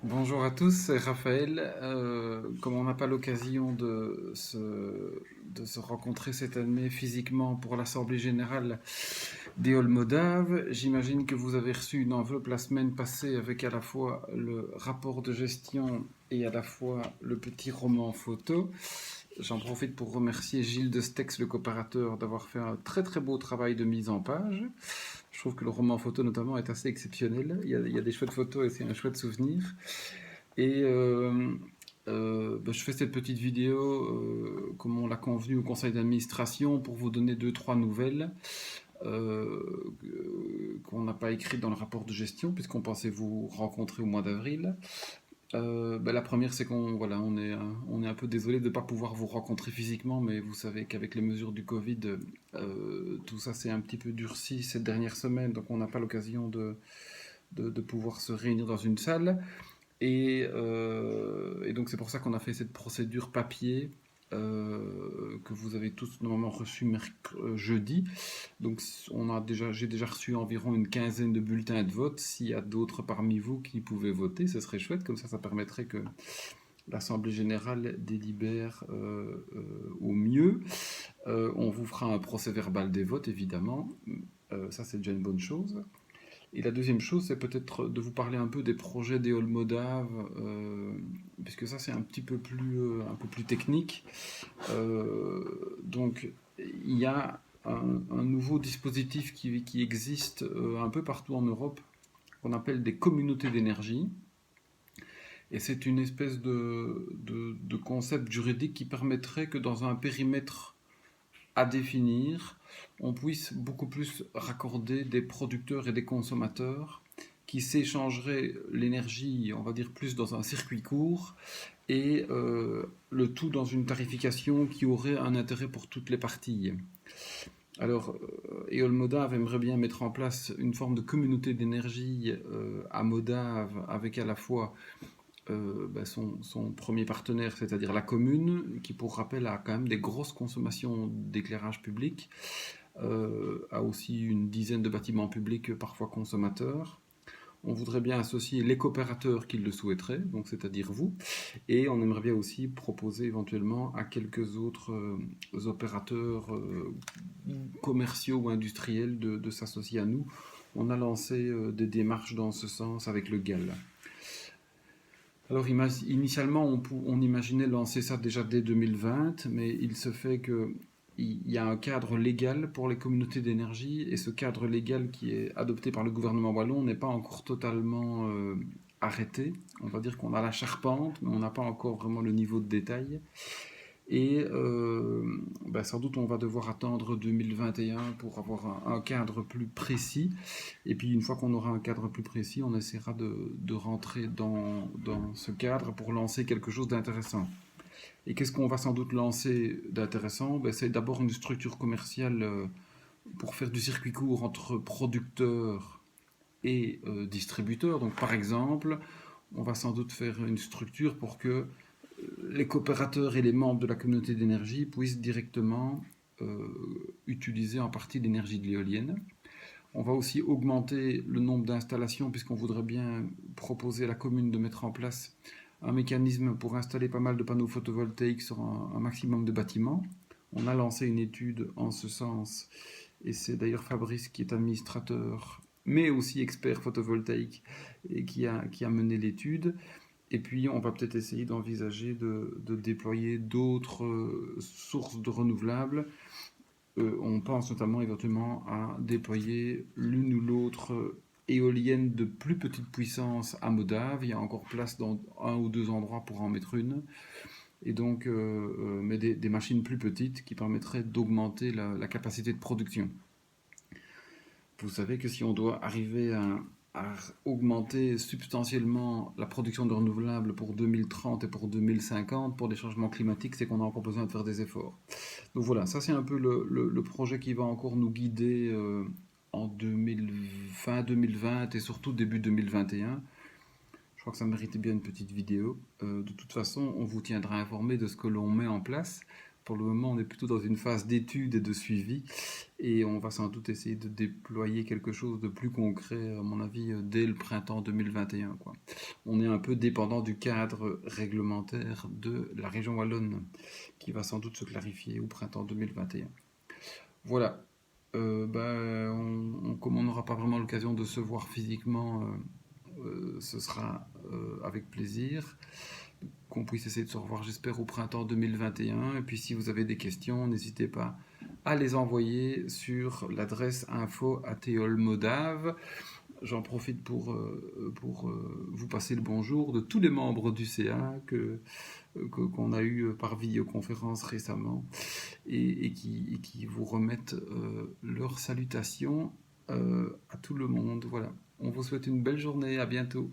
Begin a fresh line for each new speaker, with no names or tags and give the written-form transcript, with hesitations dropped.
Bonjour à tous, c'est Raphaël. Comme on n'a pas l'occasion de se rencontrer cette année physiquement pour l'Assemblée générale des Moldaves, j'imagine que vous avez reçu une enveloppe la semaine passée avec à la fois le rapport de gestion et à la fois le petit roman photo. J'en profite pour remercier Gilles de Stex, le coopérateur, d'avoir fait un très très beau travail de mise en page. Je trouve que le roman photo notamment est assez exceptionnel. Il y a des chouettes photos et c'est un chouette souvenir. Et je fais cette petite vidéo, comme on l'a convenu au conseil d'administration, pour vous donner deux, trois nouvelles euh, qu'on n'a pas écrites dans le rapport de gestion, puisqu'on pensait vous rencontrer au mois d'avril. La première, c'est on est un peu désolé de ne pas pouvoir vous rencontrer physiquement, mais vous savez qu'avec les mesures du Covid, tout ça s'est un petit peu durci cette dernière semaine, donc on n'a pas l'occasion de pouvoir se réunir dans une salle. Et donc c'est pour ça qu'on a fait cette procédure papier que vous avez tous normalement reçu jeudi. Donc j'ai déjà reçu environ une quinzaine de bulletins de vote. S'il y a d'autres parmi vous qui pouvaient voter, ce serait chouette. Comme ça permettrait que l'Assemblée générale délibère au mieux. On vous fera un procès verbal des votes, évidemment. Ça, c'est déjà une bonne chose. Et la deuxième chose, c'est peut-être de vous parler un peu des projets des Moldaves, puisque ça c'est un peu plus technique. Donc il y a un nouveau dispositif qui existe un peu partout en Europe, qu'on appelle des communautés d'énergie. Et c'est une espèce de concept juridique qui permettrait que dans un périmètre à définir, on puisse beaucoup plus raccorder des producteurs et des consommateurs qui s'échangeraient l'énergie, on va dire, plus dans un circuit court, et le tout dans une tarification qui aurait un intérêt pour toutes les parties. Alors, Eolmodave aimerait bien mettre en place une forme de communauté d'énergie à Modave, avec à la fois son premier partenaire, c'est-à-dire la commune, qui pour rappel a quand même des grosses consommations d'éclairage public, a aussi une dizaine de bâtiments publics parfois consommateurs. On voudrait bien associer les coopérateurs qui le souhaiteraient, donc c'est-à-dire vous, et on aimerait bien aussi proposer éventuellement à quelques autres opérateurs commerciaux ou industriels de s'associer à nous. On a lancé des démarches dans ce sens avec le GAL. Alors initialement, on imaginait lancer ça déjà dès 2020, mais il se fait que il y a un cadre légal pour les communautés d'énergie, et ce cadre légal qui est adopté par le gouvernement wallon n'est pas encore totalement arrêté. On va dire qu'on a la charpente, mais on n'a pas encore vraiment le niveau de détail. Et sans doute on va devoir attendre 2021 pour avoir un cadre plus précis. Et puis une fois qu'on aura un cadre plus précis, on essaiera de rentrer dans ce cadre pour lancer quelque chose d'intéressant. Et qu'est-ce qu'on va sans doute lancer d'intéressant? C'est d'abord une structure commerciale pour faire du circuit court entre producteurs et distributeurs. Donc par exemple, on va sans doute faire une structure pour que les coopérateurs et les membres de la communauté d'énergie puissent directement utiliser en partie l'énergie de l'éolienne. On va aussi augmenter le nombre d'installations puisqu'on voudrait bien proposer à la commune de mettre en place un mécanisme pour installer pas mal de panneaux photovoltaïques sur un maximum de bâtiments. On a lancé une étude en ce sens, et c'est d'ailleurs Fabrice qui est administrateur mais aussi expert photovoltaïque et qui a mené l'étude. Et puis, on va peut-être essayer d'envisager de déployer d'autres sources de renouvelables. On pense notamment éventuellement à déployer l'une ou l'autre éolienne de plus petite puissance à Modave. Il y a encore place dans un ou deux endroits pour en mettre une. Et donc, mais des machines plus petites qui permettraient d'augmenter la capacité de production. Vous savez que si on doit arriver à augmenter substantiellement la production de renouvelables pour 2030 et pour 2050 pour des changements climatiques, c'est qu'on a encore besoin de faire des efforts. Donc voilà, ça c'est un peu le projet qui va encore nous guider en 2000, fin 2020 et surtout début 2021. Je crois que ça méritait bien une petite vidéo. De toute façon, on vous tiendra informé de ce que l'on met en place. Pour le moment, on est plutôt dans une phase d'étude et de suivi, et on va sans doute essayer de déployer quelque chose de plus concret, à mon avis, dès le printemps 2021, quoi. On est un peu dépendant du cadre réglementaire de la région wallonne, qui va sans doute se clarifier au printemps 2021. Voilà. Comme on n'aura pas vraiment l'occasion de se voir physiquement, ce sera avec plaisir qu'on puisse essayer de se revoir, j'espère, au printemps 2021. Et puis si vous avez des questions, n'hésitez pas à les envoyer sur l'adresse info@eolmodave. J'en profite pour vous passer le bonjour de tous les membres du CA qu'on a eu par vidéoconférence récemment, et qui vous remettent leurs salutations à tout le monde. Voilà. On vous souhaite une belle journée, à bientôt.